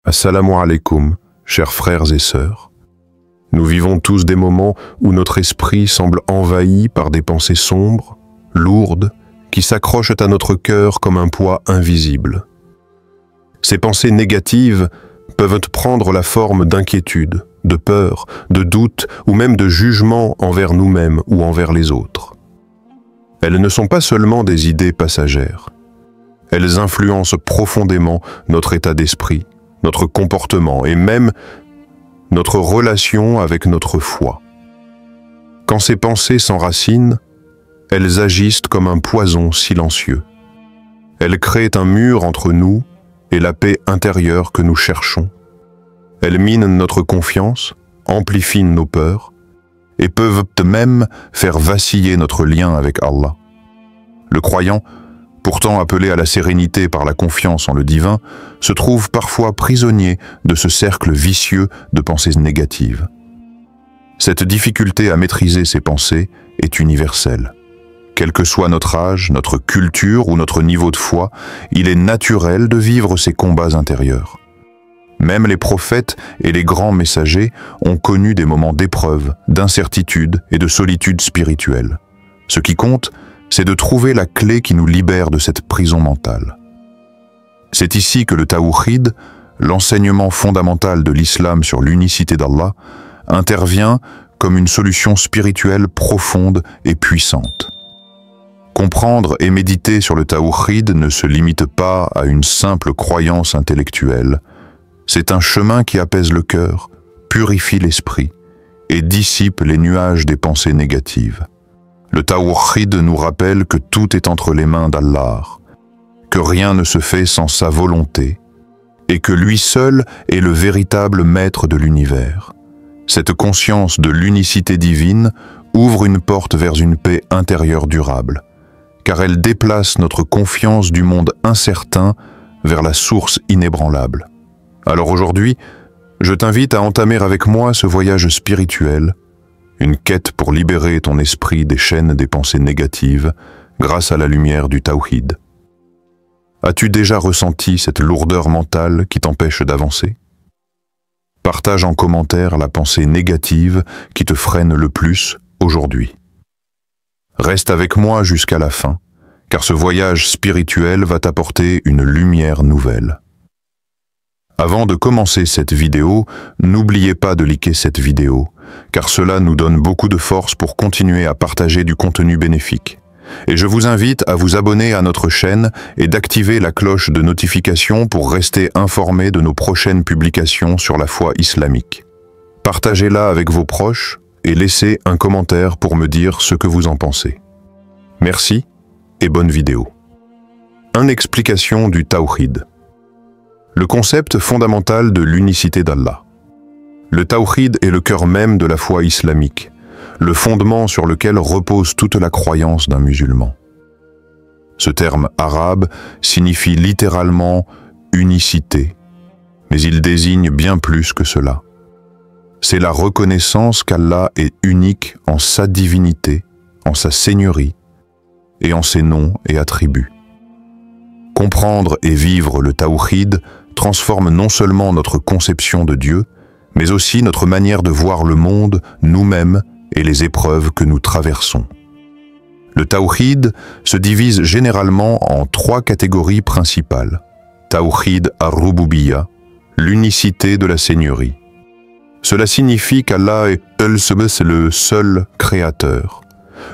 Assalamu alaikum, chers frères et sœurs. Nous vivons tous des moments où notre esprit semble envahi par des pensées sombres, lourdes, qui s'accrochent à notre cœur comme un poids invisible. Ces pensées négatives peuvent prendre la forme d'inquiétude, de peur, de doute ou même de jugement envers nous-mêmes ou envers les autres. Elles ne sont pas seulement des idées passagères. Elles influencent profondément notre état d'esprit, notre comportement et même notre relation avec notre foi. Quand ces pensées s'enracinent, elles agissent comme un poison silencieux. Elles créent un mur entre nous et la paix intérieure que nous cherchons. Elles minent notre confiance, amplifient nos peurs et peuvent même faire vaciller notre lien avec Allah. Le croyant, pourtant appelé à la sérénité par la confiance en le divin, se trouve parfois prisonnier de ce cercle vicieux de pensées négatives. Cette difficulté à maîtriser ces pensées est universelle. Quel que soit notre âge, notre culture ou notre niveau de foi, il est naturel de vivre ces combats intérieurs. Même les prophètes et les grands messagers ont connu des moments d'épreuve, d'incertitude et de solitude spirituelle. Ce qui compte, c'est de trouver la clé qui nous libère de cette prison mentale. C'est ici que le Tawhid, l'enseignement fondamental de l'islam sur l'unicité d'Allah, intervient comme une solution spirituelle profonde et puissante. Comprendre et méditer sur le Tawhid ne se limite pas à une simple croyance intellectuelle. C'est un chemin qui apaise le cœur, purifie l'esprit et dissipe les nuages des pensées négatives. Le Tawhid nous rappelle que tout est entre les mains d'Allah, que rien ne se fait sans sa volonté, et que lui seul est le véritable maître de l'univers. Cette conscience de l'unicité divine ouvre une porte vers une paix intérieure durable, car elle déplace notre confiance du monde incertain vers la source inébranlable. Alors aujourd'hui, je t'invite à entamer avec moi ce voyage spirituel, une quête pour libérer ton esprit des chaînes des pensées négatives grâce à la lumière du Tawhid. As-tu déjà ressenti cette lourdeur mentale qui t'empêche d'avancer? Partage en commentaire la pensée négative qui te freine le plus aujourd'hui. Reste avec moi jusqu'à la fin, car ce voyage spirituel va t'apporter une lumière nouvelle. Avant de commencer cette vidéo, n'oubliez pas de liker cette vidéo, car cela nous donne beaucoup de force pour continuer à partager du contenu bénéfique. Et je vous invite à vous abonner à notre chaîne et d'activer la cloche de notification pour rester informé de nos prochaines publications sur la foi islamique. Partagez-la avec vos proches et laissez un commentaire pour me dire ce que vous en pensez. Merci et bonne vidéo. Une explication du Tawhid. Le concept fondamental de l'unicité d'Allah. Le Tawhid est le cœur même de la foi islamique, le fondement sur lequel repose toute la croyance d'un musulman. Ce terme arabe signifie littéralement unicité, mais il désigne bien plus que cela. C'est la reconnaissance qu'Allah est unique en sa divinité, en sa seigneurie et en ses noms et attributs. Comprendre et vivre le Tawhid transforme non seulement notre conception de Dieu, mais aussi notre manière de voir le monde, nous-mêmes et les épreuves que nous traversons. Le Tawhid se divise généralement en 3 catégories principales. Tawhid ar-Rububiyya, l'unicité de la seigneurie. Cela signifie qu'Allah est le seul créateur,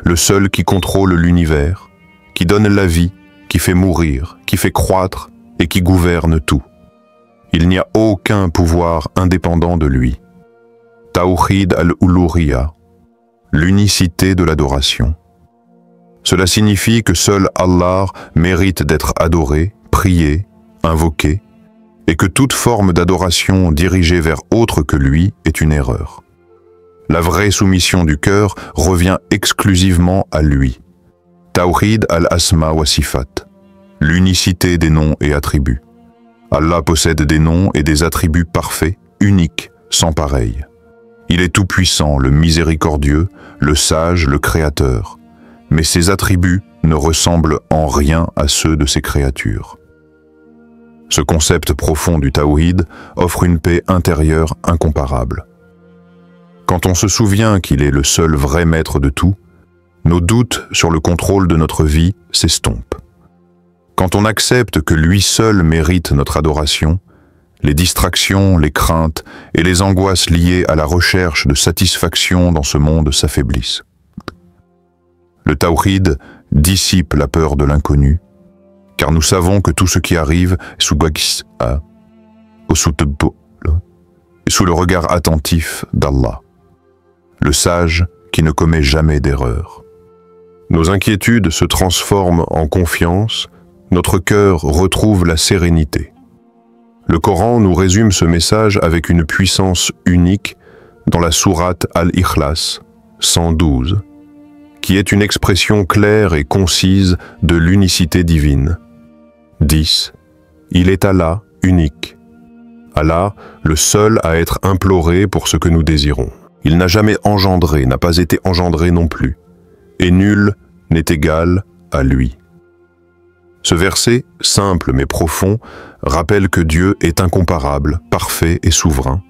le seul qui contrôle l'univers, qui donne la vie, qui fait mourir, qui fait croître et qui gouverne tout. Il n'y a aucun pouvoir indépendant de lui. Tawhid al-Uluhiyya, l'unicité de l'adoration. Cela signifie que seul Allah mérite d'être adoré, prié, invoqué, et que toute forme d'adoration dirigée vers autre que lui est une erreur. La vraie soumission du cœur revient exclusivement à lui. Tawhid al-Asma wa Sifat, l'unicité des noms et attributs. Allah possède des noms et des attributs parfaits, uniques, sans pareil. Il est tout-puissant, le miséricordieux, le sage, le créateur. Mais ses attributs ne ressemblent en rien à ceux de ses créatures. Ce concept profond du tawhid offre une paix intérieure incomparable. Quand on se souvient qu'il est le seul vrai maître de tout, nos doutes sur le contrôle de notre vie s'estompent. Quand on accepte que lui seul mérite notre adoration, les distractions, les craintes et les angoisses liées à la recherche de satisfaction dans ce monde s'affaiblissent. Le tawhid dissipe la peur de l'inconnu, car nous savons que tout ce qui arrive sous le regard attentif d'Allah, le sage qui ne commet jamais d'erreur. Nos inquiétudes se transforment en confiance, notre cœur retrouve la sérénité. Le Coran nous résume ce message avec une puissance unique dans la sourate Al-Ikhlas 112, qui est une expression claire et concise de l'unicité divine. 10. Il est Allah, unique. Allah, le seul à être imploré pour ce que nous désirons. Il n'a jamais engendré, n'a pas été engendré non plus, et nul n'est égal à lui. Ce verset, simple mais profond, rappelle que Dieu est incomparable, parfait et souverain.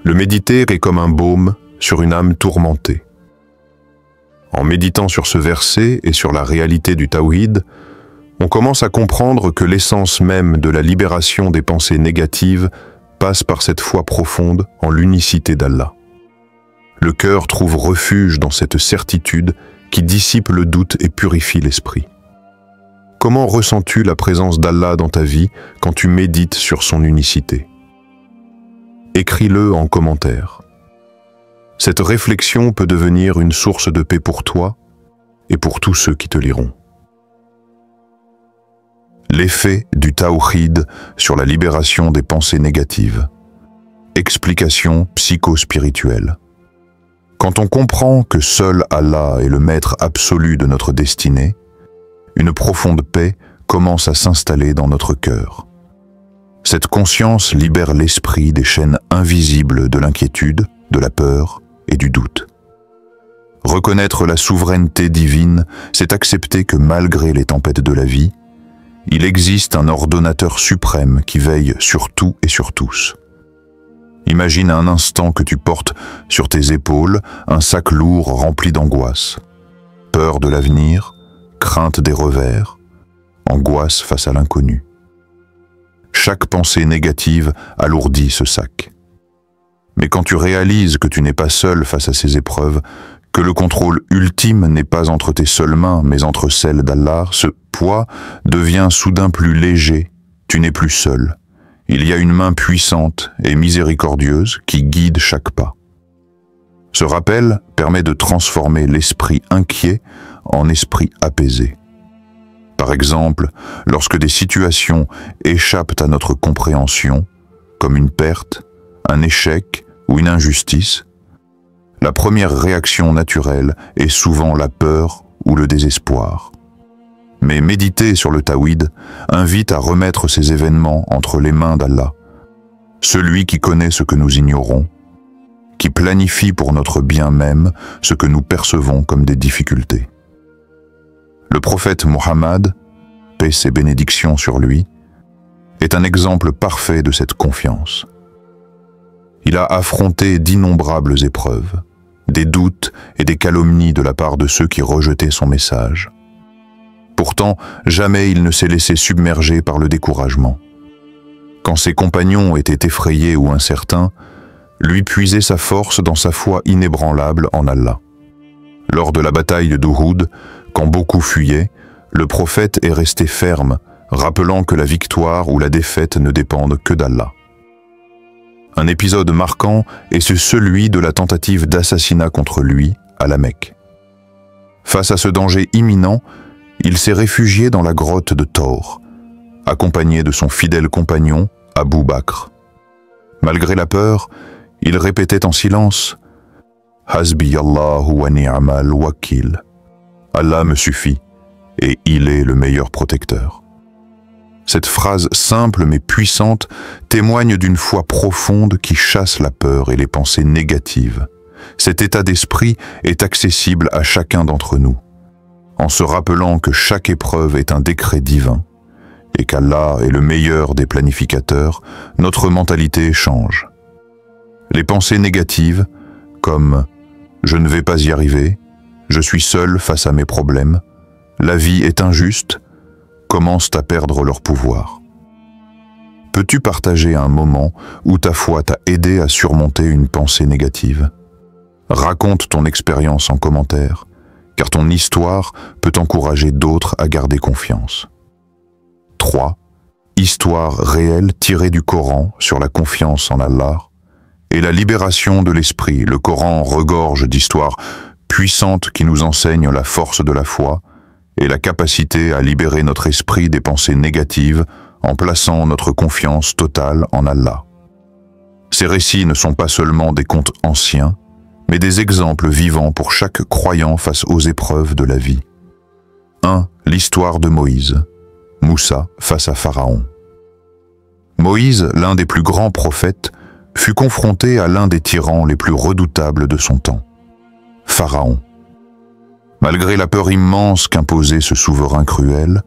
Le méditer est comme un baume sur une âme tourmentée. En méditant sur ce verset et sur la réalité du tawhid, on commence à comprendre que l'essence même de la libération des pensées négatives passe par cette foi profonde en l'unicité d'Allah. Le cœur trouve refuge dans cette certitude qui dissipe le doute et purifie l'esprit. Comment ressens-tu la présence d'Allah dans ta vie quand tu médites sur son unicité? Écris-le en commentaire. Cette réflexion peut devenir une source de paix pour toi et pour tous ceux qui te liront. L'effet du tawhid sur la libération des pensées négatives. Explication psycho-spirituelle. Quand on comprend que seul Allah est le maître absolu de notre destinée, une profonde paix commence à s'installer dans notre cœur. Cette conscience libère l'esprit des chaînes invisibles de l'inquiétude, de la peur et du doute. Reconnaître la souveraineté divine, c'est accepter que malgré les tempêtes de la vie, il existe un ordonnateur suprême qui veille sur tout et sur tous. Imagine un instant que tu portes sur tes épaules un sac lourd rempli d'angoisse. Peur de l'avenir, crainte des revers, angoisse face à l'inconnu. Chaque pensée négative alourdit ce sac. Mais quand tu réalises que tu n'es pas seul face à ces épreuves, que le contrôle ultime n'est pas entre tes seules mains, mais entre celles d'Allah, ce poids devient soudain plus léger, tu n'es plus seul. Il y a une main puissante et miséricordieuse qui guide chaque pas. Ce rappel permet de transformer l'esprit inquiet en esprit apaisé. Par exemple, lorsque des situations échappent à notre compréhension, comme une perte, un échec ou une injustice, la première réaction naturelle est souvent la peur ou le désespoir. Mais méditer sur le tawhid invite à remettre ces événements entre les mains d'Allah, celui qui connaît ce que nous ignorons, qui planifie pour notre bien même ce que nous percevons comme des difficultés. Le prophète Mohammed, paix et bénédictions sur lui, est un exemple parfait de cette confiance. Il a affronté d'innombrables épreuves, des doutes et des calomnies de la part de ceux qui rejetaient son message. Pourtant, jamais il ne s'est laissé submerger par le découragement. Quand ses compagnons étaient effrayés ou incertains, lui puisait sa force dans sa foi inébranlable en Allah. Lors de la bataille d'Uhud, quand beaucoup fuyaient, le prophète est resté ferme, rappelant que la victoire ou la défaite ne dépendent que d'Allah. Un épisode marquant est celui de la tentative d'assassinat contre lui à la Mecque. Face à ce danger imminent, il s'est réfugié dans la grotte de Thawr, accompagné de son fidèle compagnon, Abu Bakr. Malgré la peur, il répétait en silence « Hasbi Allahu wa ni'mal wakil » « Allah me suffit, et il est le meilleur protecteur ». Cette phrase simple mais puissante témoigne d'une foi profonde qui chasse la peur et les pensées négatives. Cet état d'esprit est accessible à chacun d'entre nous. En se rappelant que chaque épreuve est un décret divin, et qu'Allah est le meilleur des planificateurs, notre mentalité change. Les pensées négatives, comme « je ne vais pas y arriver »,« je suis seul face à mes problèmes »,« la vie est injuste », commencent à perdre leur pouvoir. Peux-tu partager un moment où ta foi t'a aidé à surmonter une pensée négative? Raconte ton expérience en commentaire, car ton histoire peut encourager d'autres à garder confiance. 3. Histoire réelle tirée du Coran sur la confiance en Allah et la libération de l'esprit. Le Coran regorge d'histoires puissantes qui nous enseignent la force de la foi et la capacité à libérer notre esprit des pensées négatives en plaçant notre confiance totale en Allah. Ces récits ne sont pas seulement des contes anciens, mais des exemples vivants pour chaque croyant face aux épreuves de la vie. 1. L'histoire de Moïse. Moussa face à Pharaon. Moïse, l'un des plus grands prophètes, fut confronté à l'un des tyrans les plus redoutables de son temps, Pharaon. Malgré la peur immense qu'imposait ce souverain cruel,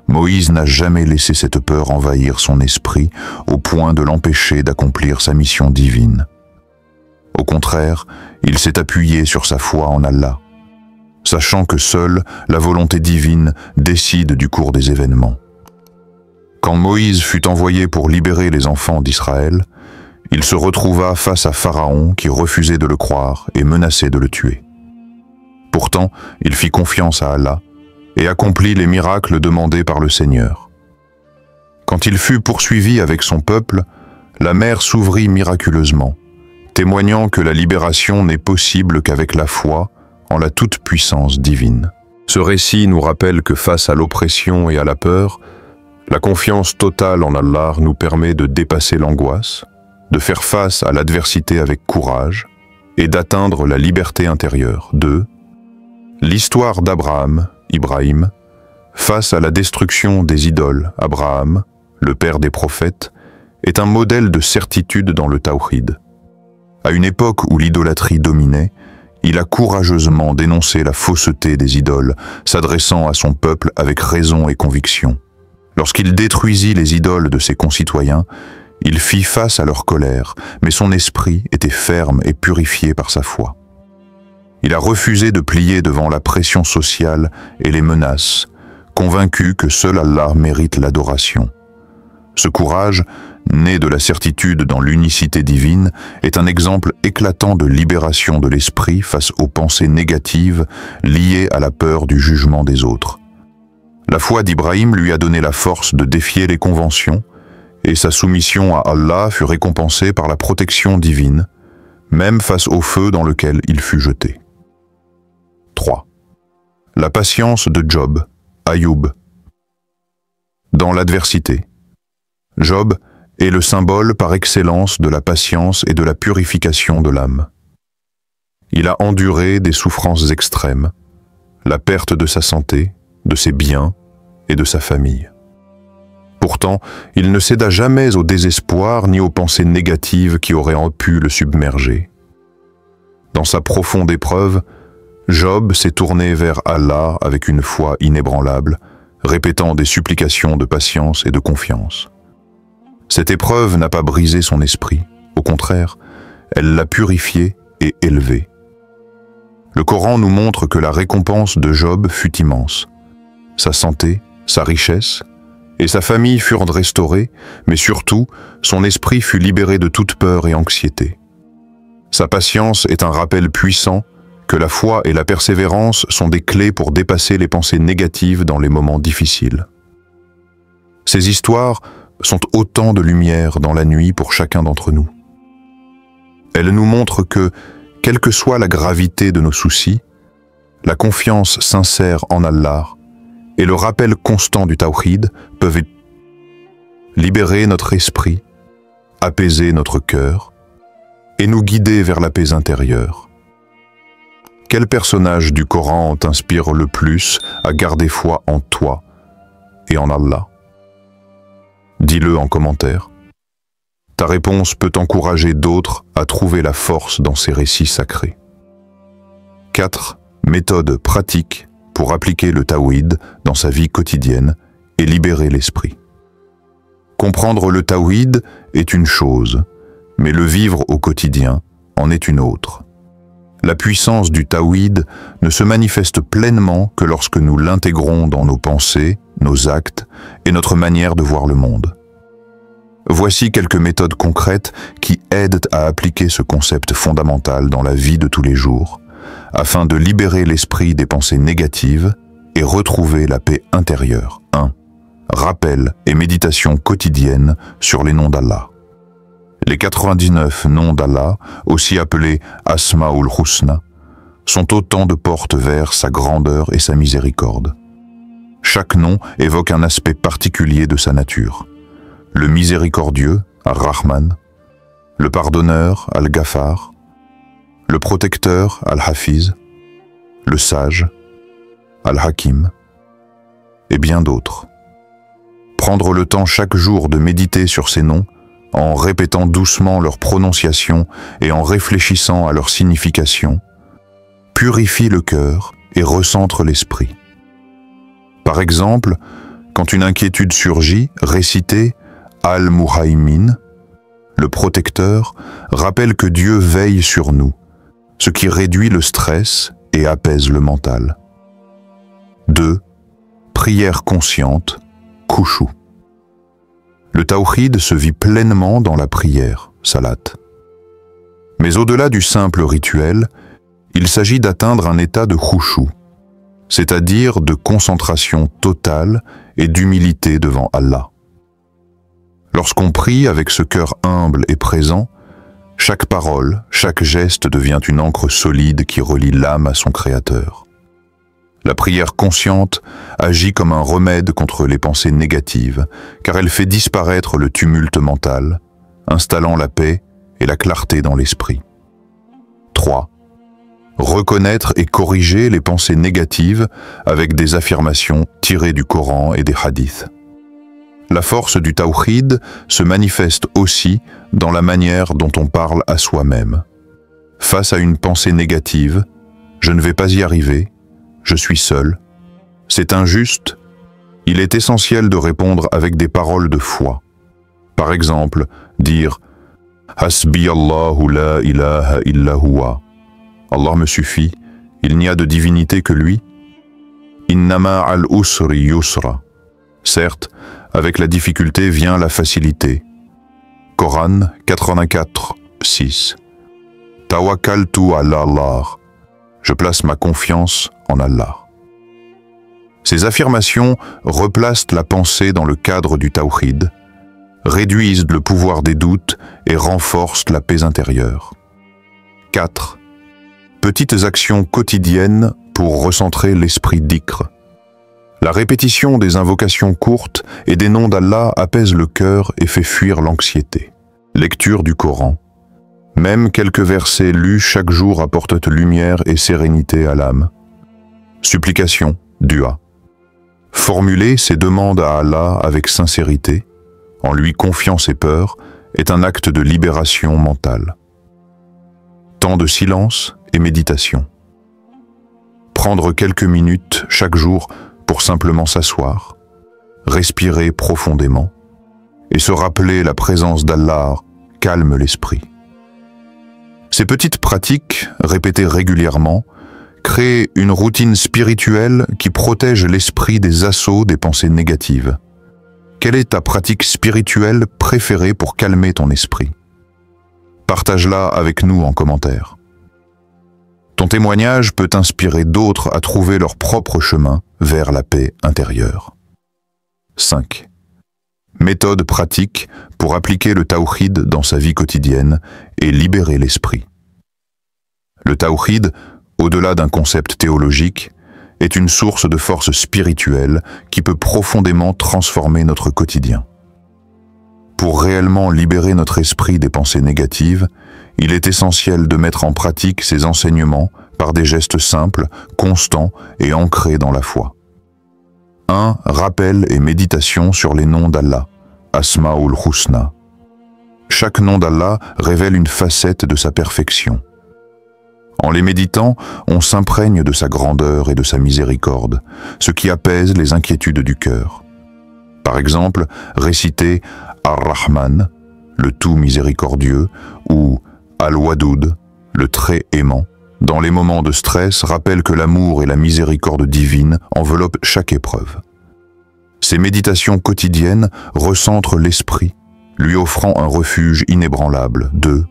Moïse n'a jamais laissé cette peur envahir son esprit au point de l'empêcher d'accomplir sa mission divine. Au contraire, il s'est appuyé sur sa foi en Allah, sachant que seule la volonté divine décide du cours des événements. Quand Moïse fut envoyé pour libérer les enfants d'Israël, il se retrouva face à Pharaon qui refusait de le croire et menaçait de le tuer. Pourtant, il fit confiance à Allah et accomplit les miracles demandés par le Seigneur. Quand il fut poursuivi avec son peuple, la mer s'ouvrit miraculeusement, témoignant que la libération n'est possible qu'avec la foi en la toute-puissance divine. Ce récit nous rappelle que face à l'oppression et à la peur, la confiance totale en Allah nous permet de dépasser l'angoisse, de faire face à l'adversité avec courage et d'atteindre la liberté intérieure. 2. L'histoire d'Abraham, Ibrahim, face à la destruction des idoles. Abraham, le père des prophètes, est un modèle de certitude dans le tawhid. À une époque où l'idolâtrie dominait, il a courageusement dénoncé la fausseté des idoles, s'adressant à son peuple avec raison et conviction. Lorsqu'il détruisit les idoles de ses concitoyens, il fit face à leur colère, mais son esprit était ferme et purifié par sa foi. Il a refusé de plier devant la pression sociale et les menaces, convaincu que seul Allah mérite l'adoration. Ce courage, né de la certitude dans l'unicité divine, est un exemple éclatant de libération de l'esprit face aux pensées négatives liées à la peur du jugement des autres. La foi d'Ibrahim lui a donné la force de défier les conventions, et sa soumission à Allah fut récompensée par la protection divine, même face au feu dans lequel il fut jeté. 3. La patience de Job, Ayoub. Dans l'adversité, Job est le symbole par excellence de la patience et de la purification de l'âme. Il a enduré des souffrances extrêmes, la perte de sa santé, de ses biens et de sa famille. Pourtant, il ne céda jamais au désespoir ni aux pensées négatives qui auraient pu le submerger. Dans sa profonde épreuve, Job s'est tourné vers Allah avec une foi inébranlable, répétant des supplications de patience et de confiance. Cette épreuve n'a pas brisé son esprit, au contraire, elle l'a purifié et élevé. Le Coran nous montre que la récompense de Job fut immense. Sa santé, sa richesse et sa famille furent restaurées, mais surtout, son esprit fut libéré de toute peur et anxiété. Sa patience est un rappel puissant que la foi et la persévérance sont des clés pour dépasser les pensées négatives dans les moments difficiles. Ces histoires sont autant de lumière dans la nuit pour chacun d'entre nous. Elles nous montrent que, quelle que soit la gravité de nos soucis, la confiance sincère en Allah et le rappel constant du tawhid peuvent libérer notre esprit, apaiser notre cœur et nous guider vers la paix intérieure. Quel personnage du Coran t'inspire le plus à garder foi en toi et en Allah? Dis-le en commentaire. Ta réponse peut encourager d'autres à trouver la force dans ces récits sacrés. 4. Méthode pratique pour appliquer le tawhid dans sa vie quotidienne et libérer l'esprit. Comprendre le tawhid est une chose, mais le vivre au quotidien en est une autre. La puissance du tawhid ne se manifeste pleinement que lorsque nous l'intégrons dans nos pensées, nos actes et notre manière de voir le monde. Voici quelques méthodes concrètes qui aident à appliquer ce concept fondamental dans la vie de tous les jours, afin de libérer l'esprit des pensées négatives et retrouver la paix intérieure. 1. Rappel et méditation quotidienne sur les noms d'Allah. Les 99 noms d'Allah, aussi appelés Asma'ul Husna, sont autant de portes vers sa grandeur et sa miséricorde. Chaque nom évoque un aspect particulier de sa nature. Le miséricordieux, Ar-Rahman, le pardonneur, Al-Ghafar, le protecteur, Al-Hafiz, le sage, Al-Hakim, et bien d'autres. Prendre le temps chaque jour de méditer sur ces noms, en répétant doucement leur prononciation et en réfléchissant à leur signification, purifie le cœur et recentre l'esprit. Par exemple, quand une inquiétude surgit, réciter Al-Muhaymin, le protecteur, rappelle que Dieu veille sur nous, ce qui réduit le stress et apaise le mental. 2. Prière consciente, khushu. Le tawhid se vit pleinement dans la prière, salat. Mais au-delà du simple rituel, il s'agit d'atteindre un état de khushu, c'est-à-dire de concentration totale et d'humilité devant Allah. Lorsqu'on prie avec ce cœur humble et présent, chaque parole, chaque geste devient une encre solide qui relie l'âme à son Créateur. La prière consciente agit comme un remède contre les pensées négatives, car elle fait disparaître le tumulte mental, installant la paix et la clarté dans l'esprit. 3. Reconnaître et corriger les pensées négatives avec des affirmations tirées du Coran et des hadiths. La force du tawhid se manifeste aussi dans la manière dont on parle à soi-même. Face à une pensée négative, je ne vais pas y arriver, je suis seul, c'est injuste, il est essentiel de répondre avec des paroles de foi. Par exemple, dire « Hasbi Allahu la ilaha illa huwa » Allah me suffit, il n'y a de divinité que lui. « Innama al-usri yusra » Certes, avec la difficulté vient la facilité. Coran 84, 6. « Tawakkaltu ala Allah » Je place ma confiance en Allah. Ces affirmations replacent la pensée dans le cadre du tawhid, réduisent le pouvoir des doutes et renforcent la paix intérieure. 4. Petites actions quotidiennes pour recentrer l'esprit d'Ikr. La répétition des invocations courtes et des noms d'Allah apaise le cœur et fait fuir l'anxiété. Lecture du Coran. Même quelques versets lus chaque jour apportent lumière et sérénité à l'âme. Supplication, dua. Formuler ses demandes à Allah avec sincérité, en lui confiant ses peurs, est un acte de libération mentale. Temps de silence et méditation. Prendre quelques minutes chaque jour pour simplement s'asseoir, respirer profondément et se rappeler la présence d'Allah calme l'esprit. Ces petites pratiques, répétées régulièrement, créent une routine spirituelle qui protège l'esprit des assauts des pensées négatives. Quelle est ta pratique spirituelle préférée pour calmer ton esprit? Partage-la avec nous en commentaire. Ton témoignage peut inspirer d'autres à trouver leur propre chemin vers la paix intérieure. 5. Méthode pratique pour appliquer le tawhid dans sa vie quotidienne et libérer l'esprit. Le tawhid, au-delà d'un concept théologique, est une source de force spirituelle qui peut profondément transformer notre quotidien. Pour réellement libérer notre esprit des pensées négatives, il est essentiel de mettre en pratique ces enseignements par des gestes simples, constants et ancrés dans la foi. 1. Rappel et méditation sur les noms d'Allah, Asma'ul Husna. Chaque nom d'Allah révèle une facette de sa perfection. En les méditant, on s'imprègne de sa grandeur et de sa miséricorde, ce qui apaise les inquiétudes du cœur. Par exemple, réciter Ar-Rahman, le tout miséricordieux, ou Al-Wadoud, le très aimant, dans les moments de stress, rappelle que l'amour et la miséricorde divine enveloppent chaque épreuve. Ces méditations quotidiennes recentrent l'esprit, lui offrant un refuge inébranlable. 2.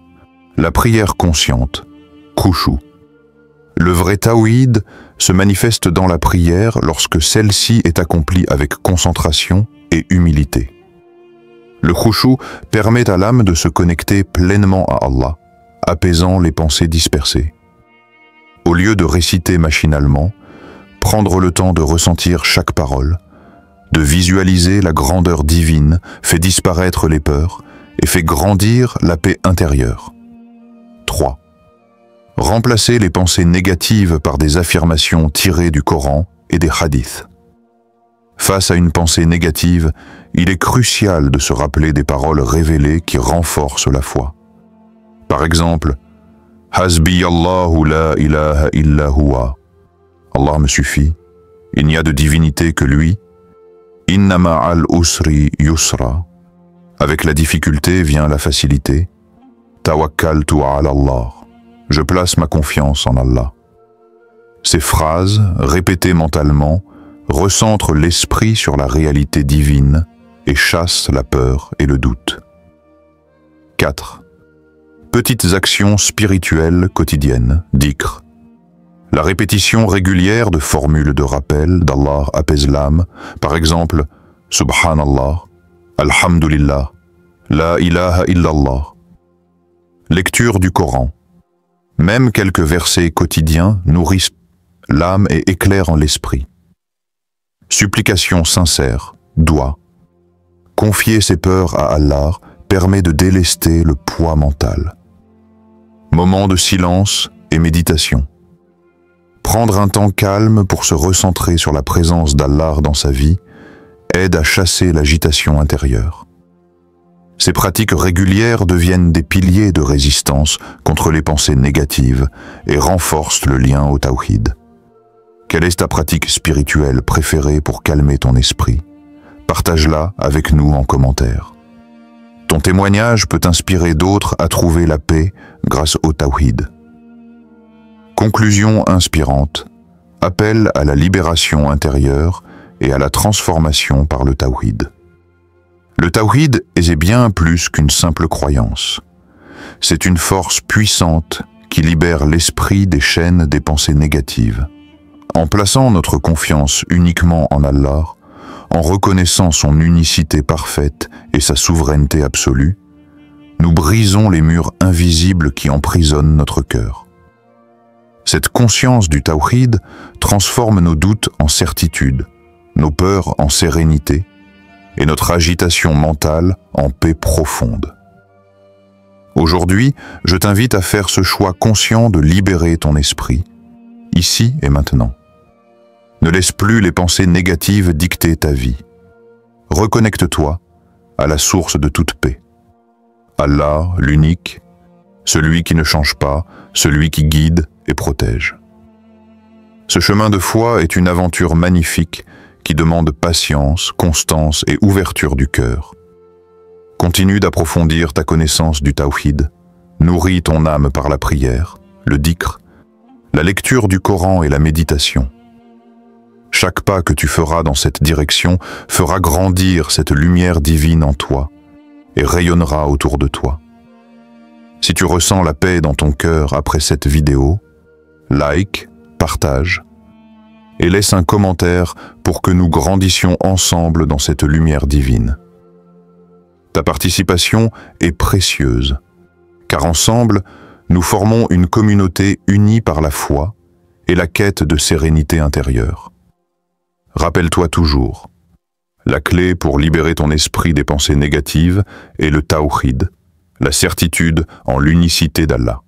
La prière consciente, khushu. Le vrai tawhid se manifeste dans la prière lorsque celle-ci est accomplie avec concentration et humilité. Le khushu permet à l'âme de se connecter pleinement à Allah, apaisant les pensées dispersées. Au lieu de réciter machinalement, prendre le temps de ressentir chaque parole, de visualiser la grandeur divine fait disparaître les peurs et fait grandir la paix intérieure. 3. Remplacer les pensées négatives par des affirmations tirées du Coran et des hadiths. Face à une pensée négative, il est crucial de se rappeler des paroles révélées qui renforcent la foi. Par exemple, « Hasbi Allahu la ilaha illa huwa » Allah me suffit, il n'y a de divinité que lui. « Inna ma'al usri yusra » Avec la difficulté vient la facilité. « Tawakkaltu ala Allah » Je place ma confiance en Allah. Ces phrases, répétées mentalement, recentrent l'esprit sur la réalité divine et chassent la peur et le doute. 4. Petites actions spirituelles quotidiennes, dhikr. La répétition régulière de formules de rappel d'Allah apaise l'âme, par exemple « Subhanallah »,« Alhamdulillah »,« La ilaha illallah ». Lecture du Coran. Même quelques versets quotidiens nourrissent l'âme et éclairent l'esprit. Supplication sincère, doua. Confier ses peurs à Allah permet de délester le poids mental. Moment de silence et méditation. Prendre un temps calme pour se recentrer sur la présence d'Allah dans sa vie aide à chasser l'agitation intérieure. Ces pratiques régulières deviennent des piliers de résistance contre les pensées négatives et renforcent le lien au tawhid. Quelle est ta pratique spirituelle préférée pour calmer ton esprit? Partage-la avec nous en commentaire. Ton témoignage peut inspirer d'autres à trouver la paix grâce au tawhid. Conclusion inspirante. Appel à la libération intérieure et à la transformation par le tawhid. Le tawhid est bien plus qu'une simple croyance. C'est une force puissante qui libère l'esprit des chaînes des pensées négatives. En plaçant notre confiance uniquement en Allah, en reconnaissant son unicité parfaite et sa souveraineté absolue, nous brisons les murs invisibles qui emprisonnent notre cœur. Cette conscience du tawhid transforme nos doutes en certitude, nos peurs en sérénité, et notre agitation mentale en paix profonde. Aujourd'hui, je t'invite à faire ce choix conscient de libérer ton esprit, ici et maintenant. Ne laisse plus les pensées négatives dicter ta vie. Reconnecte-toi à la source de toute paix. Allah, l'unique, celui qui ne change pas, celui qui guide et protège. Ce chemin de foi est une aventure magnifique qui demande patience, constance et ouverture du cœur. Continue d'approfondir ta connaissance du tawhid, nourris ton âme par la prière, le dhikr, la lecture du Coran et la méditation. Chaque pas que tu feras dans cette direction fera grandir cette lumière divine en toi et rayonnera autour de toi. Si tu ressens la paix dans ton cœur après cette vidéo, like, partage, et laisse un commentaire pour que nous grandissions ensemble dans cette lumière divine. Ta participation est précieuse, car ensemble, nous formons une communauté unie par la foi et la quête de sérénité intérieure. Rappelle-toi toujours, la clé pour libérer ton esprit des pensées négatives est le tawhid, la certitude en l'unicité d'Allah.